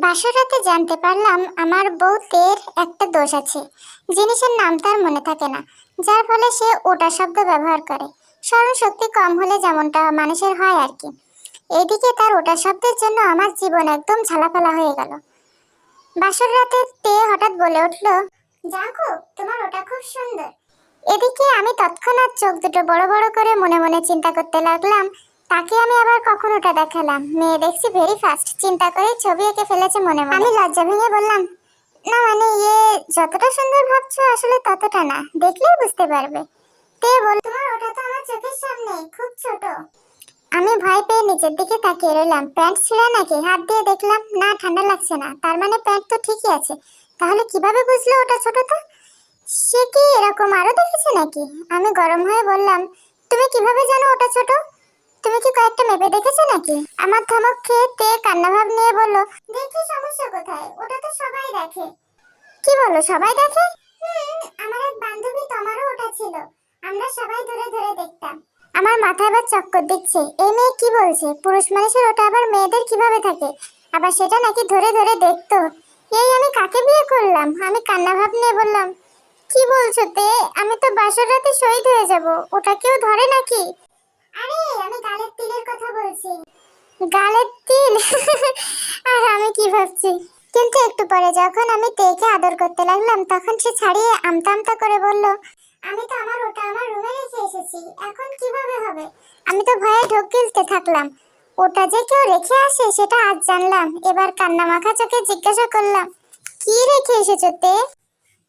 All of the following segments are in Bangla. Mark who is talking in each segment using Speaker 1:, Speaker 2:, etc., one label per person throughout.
Speaker 1: বাসরাতে জানতে পারলাম আমার বউতের একটা দোষ আছে। জিনিসের নাম তার মনে থাকে না, যার ফলে সে ওটা শব্দ ব্যবহার করে। স্মরণ শক্তি কম হলে যেমনটা মানুষের হয় আর কি। এদিকে তার ওটা শব্দের জন্য আমার জীবন একদম ঝালাপালা হয়ে গেল। বাসর রাতে তে হঠাৎ বলে উঠল, জাগো, তোমার ওটা খুব সুন্দর। এদিকে আমি তৎক্ষণাৎ চোখ দুটো বড় বড় করে মনে মনে চিন্তা করতে লাগলাম, তাকে আমি আবার কখন ওটা দেখালাম। মেয়ে দেখছি ভেরি ফাস্ট, চিন্তা করে ছবি এঁকে ফেলেছে মনে মনে। আমি লজ্জা ভেঙে বললাম, না মানে ইয়ে, যতটা সুন্দর ভাবছো আসলে ততটা না, দেখলেই বুঝতে পারবে। তে বল, তোমার ওটা তো আমার চোখের সামনে, খুব ছোট। আমি ভয় পেয়ে নিচের দিকে তাকিয়ে রইলাম। প্যান্ট ছিঁড়া নাকি? হাত দিয়ে দেখলাম, না ঠান্ডা লাগছে না। তার মানে প্যান্ট তো ঠিকই আছে। তাহলে কিভাবে বুঝলো ওটা ছোট? তো সে কি এরকম আরো দেখেছে নাকি? আমি গরম হয়ে বললাম, তুমি কিভাবে জানো ওটা ছোট? তুমি কি কয়েকটা মেপে দেখেছো নাকি? আমার ধমক খেয়ে তে কান্নাভাব নিয়ে বলল, দেখি সমস্যা কোথায়, ওটা তো সবাই দেখে। কি বলো, সবাই দেখে? আমার এক বান্ধবী তোমারও ওটা ছিল, আমরা সবাই ধরে ধরে দেখতাম। আমার মাথায় আবার চক্কর দিচ্ছে, এই মেয়ে কি বলছে? পুরুষ মানুষের ওটা আবার মেয়েদের কিভাবে থাকে? আবার সেটা নাকি ধরে ধরে দেখতো? এই আমি কাকে বিয়ে করলাম? আমি কান্নাভাব নিয়ে বললাম, কি বলছো তে? আমি তো বাসর রাতে শহীদ হয়ে যাব, ওটা কেউ ধরে নাকি? আরে আমি গালের তিলের কথা বলছি। গালের তিল? আর আমি কি ভাবছি। কিন্তু একটু পরে যখন আমি তেকে আদর করতে লাগলাম, তখন সে ছাড়িয়ে আমতা আমতা করে বলল, আমি তো আমার ওটা আমার রুমে রেখে এসেছি, এখন কিভাবে হবে? আমি তো ভয়ে ঢোক গিলতে থাকলাম। ওটা যে কেউ রেখে আসে সেটা আজ জানলাম। এবার কান্না মাখা চোখে জিজ্ঞাসা করলাম, কি রেখে এসেছো তে?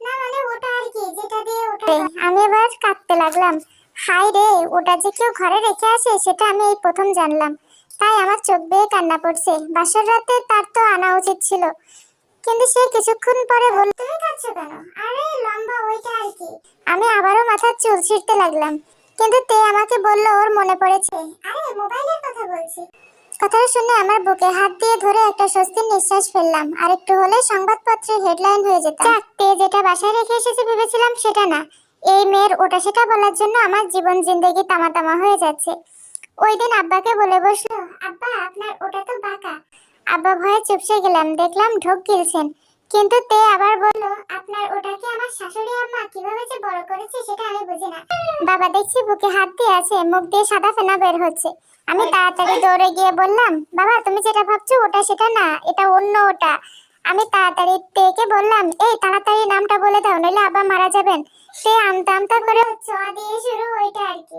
Speaker 1: না মানে ওটা আর কি, যেটা দিয়ে ওটা। আমি এবার কাঁদতে লাগলাম। হাই রে, ওটা যে কেউ ঘরে রেখে আসে সেটা আমি এই প্রথম জানলাম। তাই আমার চোখ বেয়ে কান্না পড়ছে। বাসর রাতে তার তো আনা উচিত ছিল। কিন্তু সে কিছুক্ষণ পরে বলল, তুমি কাঁদছো কেন? আরে লম্বা ওইটা আর কি। আমি আবারও মাথার চুল ছিঁড়তে লাগলাম। কিন্তু তে আমাকে বলল ওর মনে পড়েছে। আরে মোবাইলের কথা বলছি। কথাটা শুনে আমার বুকে হাত দিয়ে ধরে একটা স্বস্তির নিঃশ্বাস ফেললাম। আর একটু হলে সংবাদপত্রের হেডলাইন হয়ে যেত। যাক, তে যেটা বাসায় রেখে এসেছে ভেবেছিলাম সেটা না। এই মেয়ের ওটা সেটা বলার জন্য আমার জীবন জিন্দেগি তামা তামা হয়ে যাচ্ছে। ওই দিন আব্বাকে বলে বসলো, আব্বা আপনার ওটা তো বাঁকা। আব্বা ভয়ে চুপসে গেলাম, দেখলাম ঢোক গিলছেন। কিন্তু তে আবার বলল, আপনার ওটাকে আমার শাশুড়ি আম্মা কিভাবে যে বড় করেছে সেটা আমি বুঝি না। বাবা দেখছি বুকে হাত দিয়ে আছে, মুখ দিয়ে সাদা ফেনা বের হচ্ছে। আমি তাড়াতাড়ি দৌড়ে গিয়ে বললাম, বাবা তুমি যেটা ভাবছো ওটা সেটা না, এটা অন্য ওটা। আমি তাড়াতাড়ি তেকে বললাম, এই তাড়াতাড়ি নামটা বলে দাও, নইলে আব্বা মারা যাবেন। তে আমতা আমতা করে চ দিয়ে শুরু, ওইটা আর কি।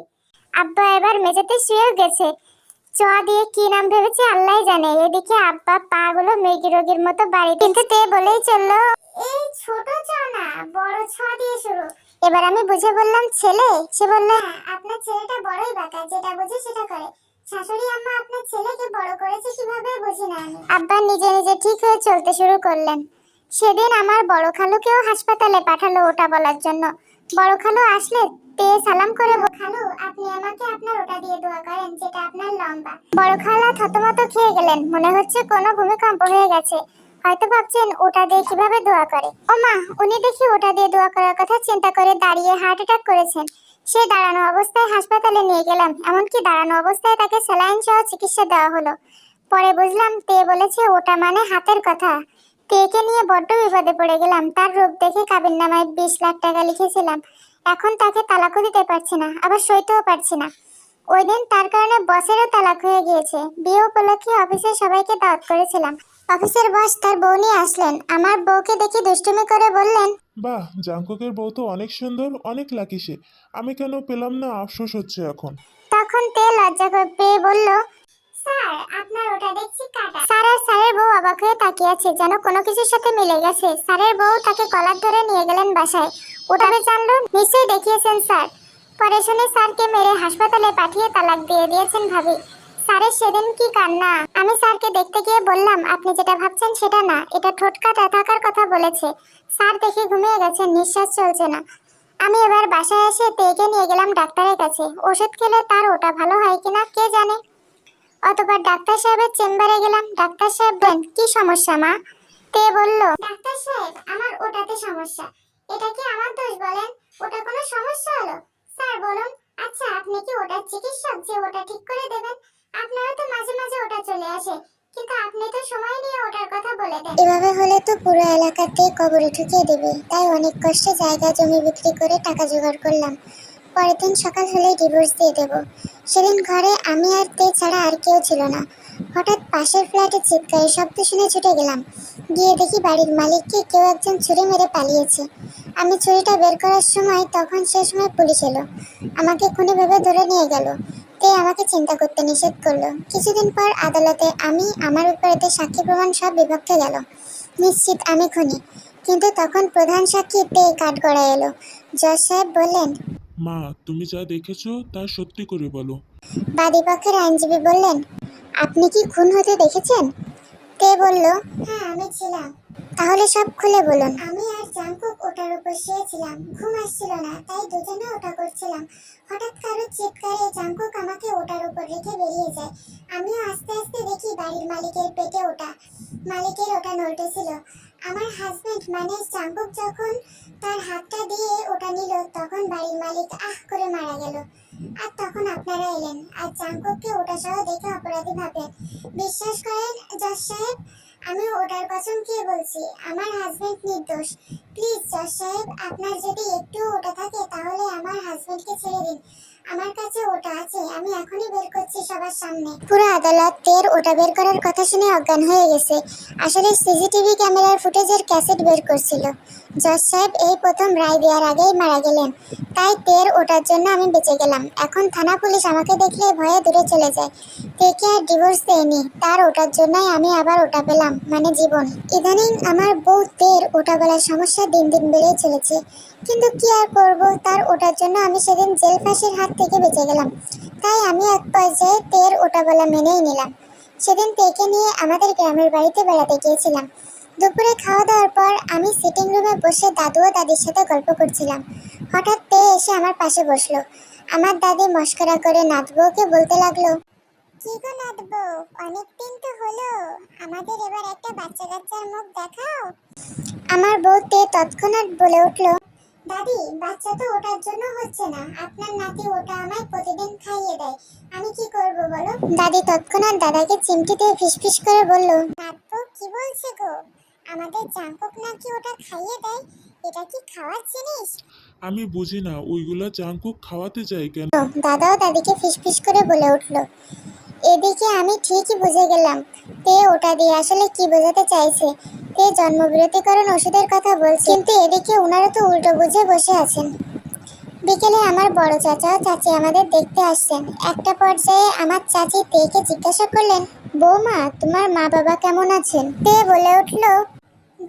Speaker 1: আব্বা এবার মেঝেতে শুয়ে গেছে। চ দিয়ে কি নাম ভেবেছে আল্লাহই জানে। এদিকে আব্বা পাগুলো মৃগী রোগীর মতো বাড়ি, কিন্তু তে বলেই চললো, এই ছোট চ না, বড় ছ দিয়ে শুরু। এবার আমি বুঝে বললাম ছেলে। সে বলল, আপনার ছেলেটা বড়ই বাঁকা, যেটা বুঝে সেটা করে। শাশুড়ি আম্মা আপনার ছেলেকে বড় করেছে কিভাবে বুঝি না আমি। আব্বা নিজে নিজে ঠিক হয়ে চলতে শুরু করলেন। সেদিন আমার বড় খালুকেও হাসপাতালে পাঠালো ওটা বলার জন্য। বড় খালু আসলে তে সালাম করে, খালু আপনি আমাকে আপনার ওটা দিয়ে দোয়া করেন, যেটা আপনার লম্বা। বড় খালা থতমত খেয়ে গেলেন, মনে হচ্ছে কোনো ভূমিকম্প হয়ে গেছে। হয়তো ভাবছেন ওটা দিয়ে কিভাবে দোয়া করে। ও মা, উনি দেখি ওটা দিয়ে দোয়া করার কথা চিন্তা করে দাঁড়িয়ে হার্ট অ্যাটাক করেছেন। সে দাঁড়ানো অবস্থায় হাসপাতালে নিয়ে গেলাম, এমনকি দাঁড়ানো অবস্থায় তাকে স্যালাইন সহ চিকিৎসা দেওয়া হলো। পরে বুঝলাম তে বলেছে ওটা মানে হাতের কথা। তেকে নিয়ে বড্ড বিপদে পড়ে গেলাম। তার রূপ দেখে কাবিননামায় 20 লাখ টাকা লিখেছিলাম। এখন তাকে তালাকও দিতে পারছি না, আবার সইতেও পারছি না। ওই দিন তার কারণে বসেরও তালাক হয়ে গিয়েছে। বিয়ে উপলক্ষে অফিসের সবাইকে দাওয়াত করেছিলাম। অফিসের বস তার বউ নিয়ে আসলেন। আমার বউকে দেখে দুষ্টুমি করে বললেন,
Speaker 2: বাহ, জাঙ্কুকের বউ তো অনেক সুন্দর, অনেক লাকি সে। আমি কেন পেলাম না, আফসোস হচ্ছে এখন।
Speaker 1: তখন তে লজ্জা পেয়ে বলল, স্যার আপনার ওটা দেখছি কাটা। স্যার আর স্যারের বউ অবাক হয়ে তাকিয়ে আছে, যেন কোনো কিছুর সাথে মিলে গেছে। স্যারের বউ তাকে কলার ধরে নিয়ে গেলেন বাসায়। ওটাবে জানলো, নিশ্চয়ই দেখিয়েছেন স্যার। পরে শুনে স্যারকে মেরে হাসপাতালে পাঠিয়ে তালাক দিয়ে দিয়েছেন ভাবি। স্যারের সেদিন কি কান্না। আমি স্যারকে দেখতে গিয়ে বললাম, আপনি যেটা ভাবছেন সেটা না, এটা ঠোঁট কাটা থাকার কথা বলেছে। স্যার দেখে ঘুমিয়ে গেছেন, নিঃশ্বাস চলছে না। আমি এবার বাসায় এসে তেকে নিয়ে গেলাম ডাক্তারের কাছে। ওষুধ খেলে তার ওটা ভালো হয় কিনা কে জানে। অতঃপর ডাক্তার সাহেবের চেম্বারে গেলাম। ডাক্তার সাহেব বলেন, কি সমস্যা মা? তে বলল, ডাক্তার সাহেব আমার ওটাতে সমস্যা। এটা কি আমার দোষ বলেন? ওটা কোনো সমস্যা হলো? স্যার বলুন, আচ্ছা আপনি কি ওটার চিকিৎসক যে ওটা ঠিক করে দেবেন? আপনারা তো মাঝে মাঝে ওটা চলে আসে, কিন্তু আপনি তো সময় নিয়ে ওটার কথা বলে দেন। এভাবে হলে তো পুরো এলাকাতে কবরে ঢুকিয়ে দেবে। তাই অনেক কষ্টে জায়গা জমি বিক্রি করে টাকা জোগাড় করলাম। পরের দিন সকাল হলেই ডিভোর্স দিয়ে দেব। সেদিন ঘরে আমি আর তে ছাড়া আর কেউ ছিল না। হঠাৎ পাশের ফ্ল্যাটে চিৎকারের শব্দ শুনে ছুটে গেলাম। গিয়ে দেখি বাড়ির মালিককে কেউ একজন ছুরি মেরে পালিয়েছে। আমি ছুরিটা বের করার সময় তখন সে সময় পুলিশ এলো। আমাকে খুনি ভেবে ধরে নিয়ে গেল। তে আমাকে চিন্তা করতে নিষেধ করলো। কিছুদিন পর আদালতে আমি আমার বিপরীতে সাক্ষী প্রমাণ সব বিপক্ষে গেল। নিশ্চিত আমি খুনি। কিন্তু তখন প্রধান সাক্ষী তে কাঠগড়ায় এলো। জজ সাহেব বললেন,
Speaker 2: মা, তুমি যা দেখেছো তা সত্যি করে বলো।
Speaker 1: বাদীপক্ষের আইনজীবী বললেন, আপনি কি খুন হতে দেখেছেন? তে বলল, হ্যাঁ আমি ছিলাম। তাহলে সব খুলে বলুন। আমি আর জাঙ্কুক ওটার উপর শুয়েছিলাম। ঘুম আসছিল না, তাই দুজনে ওটা করছিলাম। হঠাৎ কারো চিৎকারে জাঙ্কুক আমাকে ওটার উপর রেখে বেরিয়ে যায়। আমিও আস্তে আস্তে দেখি বাড়ির মালিকের পেটে ওটা। মালিকের ওটা নড়তেছিল। আমার হাজবেন্ড মানে জাঙ্কুক যখন তার হাতটা দিয়ে ওটা নিল, তখন বাড়ির মালিক আহ করে মারা গেল। আর তখন আপনারা এলেন আর জাঙ্কুককে ওটা সহ দেখে অপরাধী ভাবলেন। বিশ্বাস করেন জজ সাহেব, আমি ওটার কসম খেয়ে বলছি আমার হাজবেন্ড নির্দোষ। প্লিজ জজ সাহেব, আপনার যদি একটু ওটা থাকে তাহলে আমার হাজবেন্ডকে ছেড়ে দিন। আমার কাছে ওটা আছে, আমি এখনই বের করছি সবার সামনে। পুরো আদালত তের ওটা বের করার কথা শুনে অজ্ঞান হয়ে গেছে। আসলে সিসিটিভি ক্যামেরার ফুটেজের ক্যাসেট বের করছিল। জজ সাহেব এই প্রথম রায় দেওয়ার আগেই মারা গেলেন। তাই তের ওটার জন্য আমি বেঁচে গেলাম। এখন থানা পুলিশ আমাকে দেখলে ভয়ে দূরে চলে যায়। তেকে আর ডিভোর্স দেয়নি, তার ওটার জন্যই আমি আবার ওটা পেলাম, মানে জীবন। ইদানিং আমার বউ তের ওটা বলার সমস্যা দিন দিন বেড়ে চলেছে। কিন্তু কি আর করব, তার ওটার জন্য আমি সেদিন জেল ফাঁসির হাত থেকে বেঁচে গেলাম। তাই আমি এক পর্যায়ে তের ওটা বলা মেনেই নিলাম। সেদিন তেকে নিয়ে আমাদের গ্রামের বাড়িতে বেড়াতে গিয়েছিলাম। দুপুরে খাওয়া দাওয়ার পর আমি সিটিং রুমে বসে দাদু ও দাদির সাথে গল্প করছিলাম। হঠাৎ তে এসে আমার পাশে বসলো। আমার দাদি মস্করা করে নাতবউকে বলতে লাগলো, কি গো নাতবউ, অনেকদিন তো হলো, আমাদের এবার একটা বাচ্চা কাচ্চার মুখ দেখাও। আমার বউ তে তৎক্ষণাৎ বলে উঠলো, দাদি বাচ্চা তো ওটার জন্য হচ্ছে না, আপনার নাতি ওটা আমায় প্রতিদিন খাইয়ে দেয়, আমি কি করব বলো। দাদি তৎক্ষণাৎ দাদাকে চিমটি দিয়ে ফিসফিস করে বলল, নাতবউ কি বলছে গো, আমাদের জাঙ্কুক নাকি ওটা খাইয়ে দেয়, এটা কি খাওয়ার জিনিস?
Speaker 2: আমি বুঝি না ওইগুলা জাঙ্কুক খাওয়াতে যায় কেন।
Speaker 1: দাদাও দাদিকে ফিসফিস করে বলে উঠলো। এদিকে আমি ঠিকই বুঝে গেলাম তে ওটা দিয়ে আসলে কি বোঝাতে চাইছে। তে জন্মবিরতিকরণ ওষুধের কথা বলছে, কিন্তু এদিকে ওনারা তো উল্টো বুঝে বসে আছেন। বিকেলে আমার বড় চাচা ও চাচি আমাদের দেখতে আসছেন। একটা পর্যায়ে আমার চাচি তেকে জিজ্ঞাসা করলেন, বৌমা তোমার মা বাবা কেমন আছেন? তে বলে উঠলো,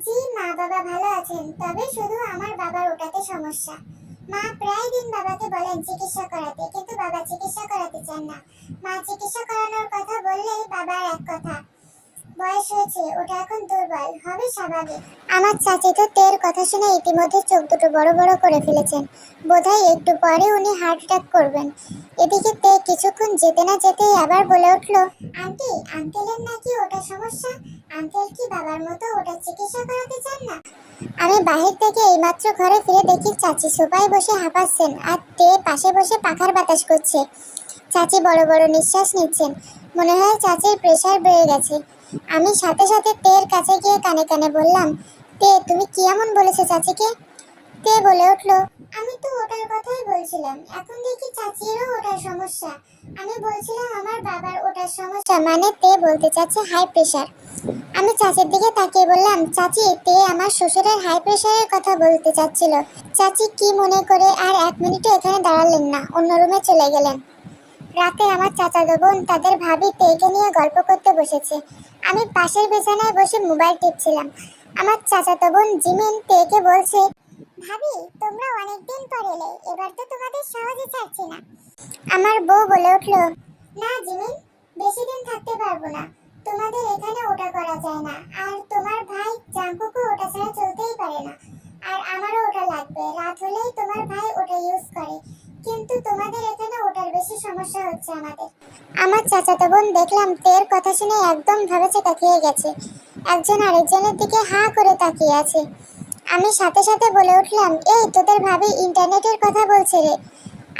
Speaker 1: জি মা বাবা ভালো আছেন, তবে শুধু আমার বাবার ওটাতে সমস্যা। মা প্রায় দিন বাবাকে বলেন চিকিৎসা করাতে, কিন্তু বাবা চিকিৎসা করাতে চান না। মা চিকিৎসা করানোর কথা বললেই বাবার এক কথা, বয়স হয়েছে, ওটা এখন দুর্বল হবে, স্বাভাবিক। আমার চাচি তো তের কথা শুনে ইতিমধ্যে চোখ দুটো বড় বড় করে ফেলেছেন। বোধহয় একটু পরে উনি হার্ট অ্যাটাক করবেন। এদিকে তে কিছুক্ষণ যেতে না যেতেই আবার বলে উঠলো, আন্টি আঙ্কেলের নাকি ওটা সমস্যা, আঙ্কেল কি বাবার মতো ওটা চিকিৎসা করাতে চান না? আমি বাহির থেকে এইমাত্র ঘরে ফিরে দেখি চাচি সোফায় বসে হাঁপাচ্ছেন আর তে পাশে বসে পাখার বাতাস করছে। চাচি বড় বড় নিঃশ্বাস নিচ্ছেন, মনে হয় চাচির প্রেসার বেড়ে গেছে। আমি সাথে সাথে তের কাছে গিয়ে কানে কানে বললাম, তে তুমি কি এমন বলেছো চাচিকে? তে বলে উঠলো, আমি তো ওটার কথাই বলছিলাম, এখন দেখি চাচিরও ওটার সমস্যা। আমি বলছিলাম আমার বাবার ওটার সমস্যা, মানে তে বলতে চাচ্ছে হাই প্রেসার। আমি চাচির দিকে তাকিয়ে বললাম, চাচি তে আমার শ্বশুরের হাই প্রেসারের কথা বলতে চাচ্ছিল। চাচি কি মনে করে আর এক মিনিটও এখানে দাঁড়ালেন না, অন্য রুমে চলে গেলেন। রাতে আমার চাচাতো বোন তাদের ভাবি তেকে নিয়ে গল্প করতে বসেছে। আমি পাশের বিছানায় বসে মোবাইল টিপছিলাম। আমার চাচাতো বোন জিমিন তেকে বলছে, ভাবি তোমরা অনেকদিন পর এলে, এবার তো তোমাদের সহজে ছাড়ছি না। আমার বউ বলে উঠলো, না জিমিন, বেশি দিন থাকতে পারবো না, তোমাদের এখানে ওটা করা যায় না, আর তোমার ভাই জাঙ্কুকও ওটা ছাড়া চলতেই পারে না, আর আমারও ওটা লাগবে, রাত হলেই তোমার ভাই ওটা ইউজ করে, কিন্তু তোমাদের এখানে ওটার বেশি সমস্যা হচ্ছে আমাদের। আমার চাচাতো বোন দেখলাম তের কথা শুনে একদম ভেবেছে তাকিয়ে গেছে, একজন আরেকজনের দিকে হাঁ করে তাকিয়ে আছে। আমি সাথে সাথে বলে উঠলাম, এই তোদের ভাবি ইন্টারনেটের কথা বলছে রে।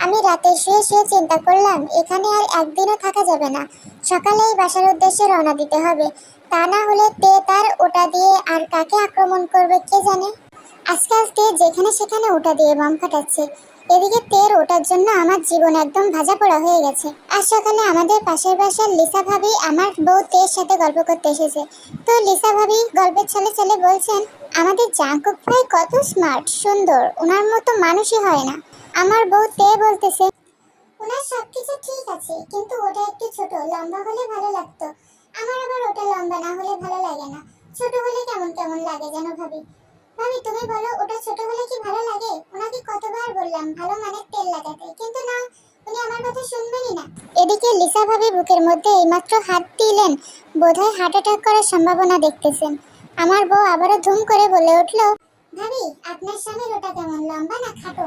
Speaker 1: আমি রাতে শুয়ে শুয়ে চিন্তা করলাম এখানে আর একদিনও থাকা যাবে না। সকালেই বাসার উদ্দেশ্যে রওনা দিতে হবে। তা না হলে তে তার ওটা দিয়ে আর কাকে আক্রমণ করবে কে জানে। আজকাল তে যেখানে সেখানে ওটা দিয়ে বম ফাটাচ্ছে। এদিকে তের ওটার জন্য আমার জীবন একদম ভাজা পোড়া হয়ে গেছে। আজ সকালে আমাদের পাশের বাসার লিসা ভাবি আমার বউ তের সাথে গল্প করতে এসেছে। তো লিসা ভাবি গল্পের ছলে ছলে বলছেন, আমাদের জাঙ্কুক ভাই কত স্মার্ট, সুন্দর, ওনার মতো মানুষই হয় না। আমার বউ তে বলতেছে, ওনার সবকিছু ঠিক আছে, কিন্তু ওটা একটু ছোট, লম্বা হলে ভালো লাগতো। আমার আবার ওটা লম্বা না হলে ভালো লাগে না, ছোট হলে কেমন কেমন লাগে যেন। ভাবি, ভাবি তুমি বলো ওটা ছোট হলে কি ভালো লাগে? ওনাকে কতবার বললাম ভালো মানের তেল লাগাতে, কিন্তু না, উনি আমার কথা শুনবেনই না। এদিকে লিসা ভাবি বুকের মধ্যে এইমাত্র হাত দিলেন, বোধহয় হার্ট অ্যাটাক করার সম্ভাবনা দেখতেছেন। আমার বউ আবারও ধুম করে বলে উঠলো, ভাবি আপনার স্বামীর ওটা কেমন, লম্বা না খাটো?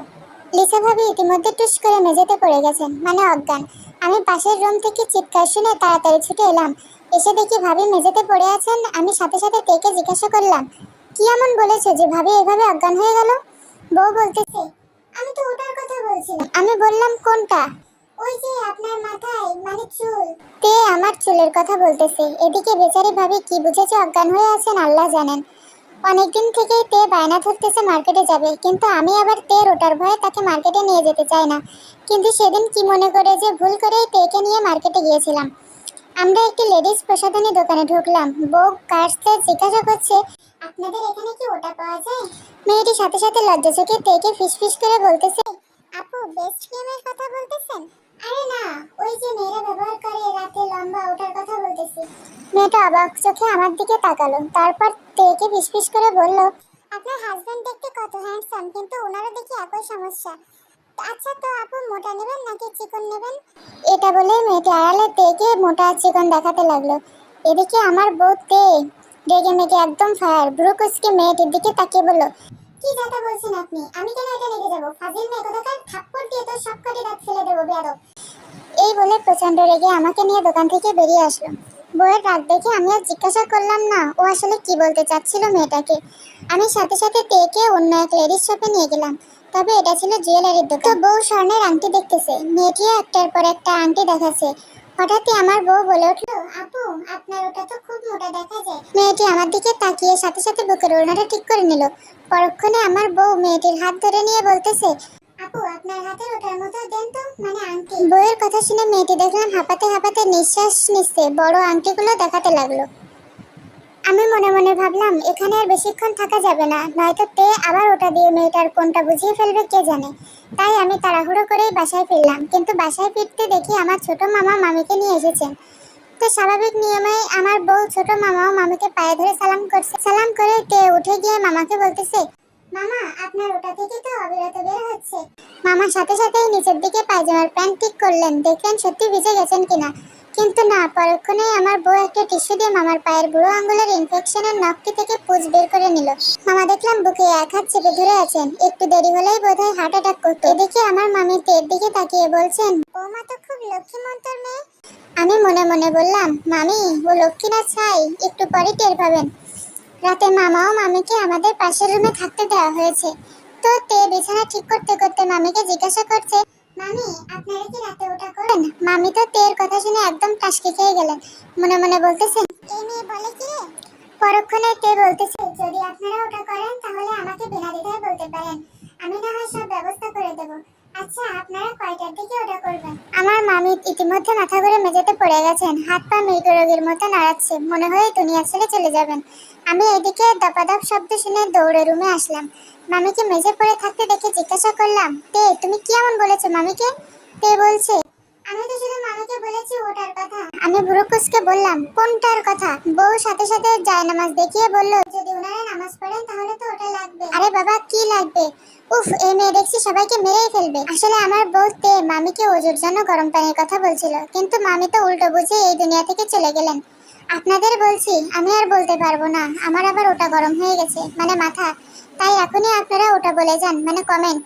Speaker 1: লিসা ভাবি ইতিমধ্যে টুস করে মেঝেতে পড়ে গেছেন, মানে অজ্ঞান। আমি পাশের রুম থেকে চিৎকার শুনে তাড়াতাড়ি ছুটে এলাম। এসে দেখি ভাবি মেঝেতে পড়ে আছেন। আমি সাথে সাথে তেকে জিজ্ঞাসা করলাম, কি এমন বলেছো যে ভাবি এভাবে অজ্ঞান হয়ে গেল? বউ বলতেছে, আমি তো ওটার কথা বলছিলাম। আমি বললাম কোনটা? ওই যে আপনার মাথায়, মানে চুল। তে আমার চুলের কথা বলতেছে। এদিকে বেচারি ভাবি কি বুঝেছে অজ্ঞান হয়ে আছেন আল্লাহ জানেন। অনেকদিন থেকেই তে বায়না ধরতেছে মার্কেটে যাবে, কিন্তু আমি আবার তের ওটার ভয়ে তাকে মার্কেটে নিয়ে যেতে চাই না। কিন্তু সেদিন কি মনে করে যে ভুল করেই তেকে নিয়ে মার্কেটে গিয়েছিলাম। আমরা একটি লেডিস প্রসাধনী দোকানে ঢুকলাম। বউ কার্সতে জিজ্ঞাসা করছে, আপনাদের এখানে কি ওটা পাওয়া যায়? মেয়েটি সাথে সাথে লজ্জা চোখে তেকে ফিসফিস করে বলতেছে, আপু বেস্ট ক্রিমের কথা বলতেছেন? আরে না, ওই যে মেয়েরা ব্যবহার করে রাতে লম্বা ওটার কথা বলতেছি। মেয়েটা অবাক চোখে আমার দিকে তাকালো, তারপর তেকে ফিসফিস করে বলল, আপনার হাজবেন্ড দেখতে কত হ্যান্ডসাম, কিন্তু ওনারও দেখি একই সমস্যা। আচ্ছা তো আপু মোটা নেবেন নাকি চিকন নেবেন? এটা বলে মেয়েটি আড়ালে তেকে মোটা চিকন দেখাতে লাগলো। এদিকে আমার বউ তে রেগে মেগে একদম ফায়ার। ব্রুকুসকে মেয়েটির দিকে তাকিয়ে বলল, কি যাতা বলছেন আপনি? আমি কেন এটা রেগে যাবো? ফাজিল মেয়ে কোথাকার, থাপ্পড় দিয়ে তো সব কটি দাঁত ফেলে দেবো বেয়াদব। এই বলে প্রচন্ড রেগে আমাকে নিয়ে দোকান থেকে বেরিয়ে আসলো। বউয়ের রাগ দেখে আমি আর জিজ্ঞাসা করলাম না ও আসলে কি বলতে চাচ্ছিল মেয়েটাকে। আমি সাথে সাথে তেকে অন্য এক লেডিস শপে নিয়ে গেলাম। তবে এটা ছিল জুয়েলারির দোকান। তো বউ স্বর্ণের আংটি দেখতেছে, মেয়েটিও একটার পর একটা আংটি দেখাচ্ছে। হঠাৎই আমার বউ বলে উঠলো, আপু আপনার ওটা তো খুব মোটা দেখা যায়। মেয়েটি আমার দিকে তাকিয়ে সাথে সাথে বুকের ওড়নাটা ঠিক করে নিল। পরক্ষণে আমার বউ মেয়েটির হাত ধরে নিয়ে বলতেছে, আপু আপনার হাতের ওটার মতো দেন তো, মানে আংটি। বউয়ের কথা শুনে মেয়েটি দেখলাম হাঁপাতে হাঁপাতে নিঃশ্বাস নিচ্ছে, বড় আংটিগুলো দেখাতে লাগলো। আমি মনে মনে ভাবলাম এখানে আর বেশিক্ষণ থাকা যাবে না, নয়তো তে আবার ওটা দিয়ে মেয়েটার কোনটা বুঝিয়ে ফেলবে কে জানে। তাই আমি তাড়াহুড়ো করেই বাসায় ফিরলাম। কিন্তু বাসায় ফিরতে দেখি আমার ছোট মামা মামিকে নিয়ে এসেছেন। তো স্বাভাবিক নিয়মে আমার বউ ছোট মামাও মামিকে পায়ে ধরে সালাম করছে। সালাম করে তে উঠে গিয়ে মামাকে বলতেছে, মামা আপনার ওটা থেকে তো অবিরত বের হচ্ছে। মামা সাথে সাথেই নিচের দিকে পায়জামার প্যান্ট ঠিক করলেন, দেখলেন সত্যি ভিজে গেছেন কিনা। কিন্তু না, পরক্ষণেই আমার বউ একটা টিস্যু দিয়ে মামার পায়ের বুড়ো আঙ্গুলের ইনফেকশনের নখটি থেকে পুঁজ বের করে নিল। মামা দেখলাম বুকে এক হাত চেপে ধরে আছেন, একটু দেরি হলেই বোধহয় হার্ট অ্যাটাক করতো। এদিকে আমার মামি তের দিকে তাকিয়ে বলছেন, বৌমা তো খুব লক্ষ্মীমন্তর মেয়ে। আমি মনে মনে বললাম, মামি ও লক্ষ্মী না ছাই, একটু পরে টের পাবেন। রাতে মামা ও মামিকে আমাদের পাশের রুমে থাকতে দেওয়া হয়েছে। তো তে বিছানা ঠিক করতে করতে মামিকে জিজ্ঞাসা করছে, মামি আপনারা কি রাতে ওটা করেন? মামি তো তের কথা শুনে একদম টাসকে খেয়ে গেলেন। মনে মনে বলতেছেন, এই মেয়ে বলে কি রে? পরক্ষণে তে বলতেছে, যদি আপনারা ওটা করেন তাহলে আমাকে বিনা দ্বিধায় বলতে পারেন, আমি না হয় সব ব্যবস্থা করে দেব। আচ্ছা আপনারা কয়টার দিকে ওটা করবেন? আমার মামি ইতিমধ্যে মাথা ঘুরে মেঝেতে পড়ে গেছেন, হাত পা মৃত রোগীর মতো নাড়াচ্ছে, মনে হয় দুনিয়া ছেড়ে চলে যাবেন। আমি এদিকে দপাদপ শব্দ শুনে দৌড়ে রুমে আসলাম। মামিকে মেঝে পড়ে থাকতে দেখে জিজ্ঞাসা করলাম, তে তুমি কি এমন বলেছো মামিকে? তে বলছে, আমি তো শুধু মামিকে বলেছি ওটার কথা। আমি বুড়োকুসকে বললাম, কোনটার কথা? বউ সাথে সাথে জায়নামাজ দেখিয়ে বলল, যদি ওনারা নামাজ পড়েন তাহলে তো ওটা লাগবে। আরে বাবা কি লাগবে? উফ, এই মেয়ে দেখছি সবাইকে মেরেই ফেলবে। আসলে আমার বউ তে মামিকে ওজোর জন্য গরম পানির কথা বলছিল, কিন্তু মামি তো উল্টো বুঝে এই দুনিয়া থেকে চলে গেলেন। আপনাদের বলছি আমি আর বলতে পারবো না, আমার আবার ওটা গরম হয়ে গেছে, মানে মাথা। তাই এখনই আপনারা ওটা বলে যান, মানে কমেন্ট।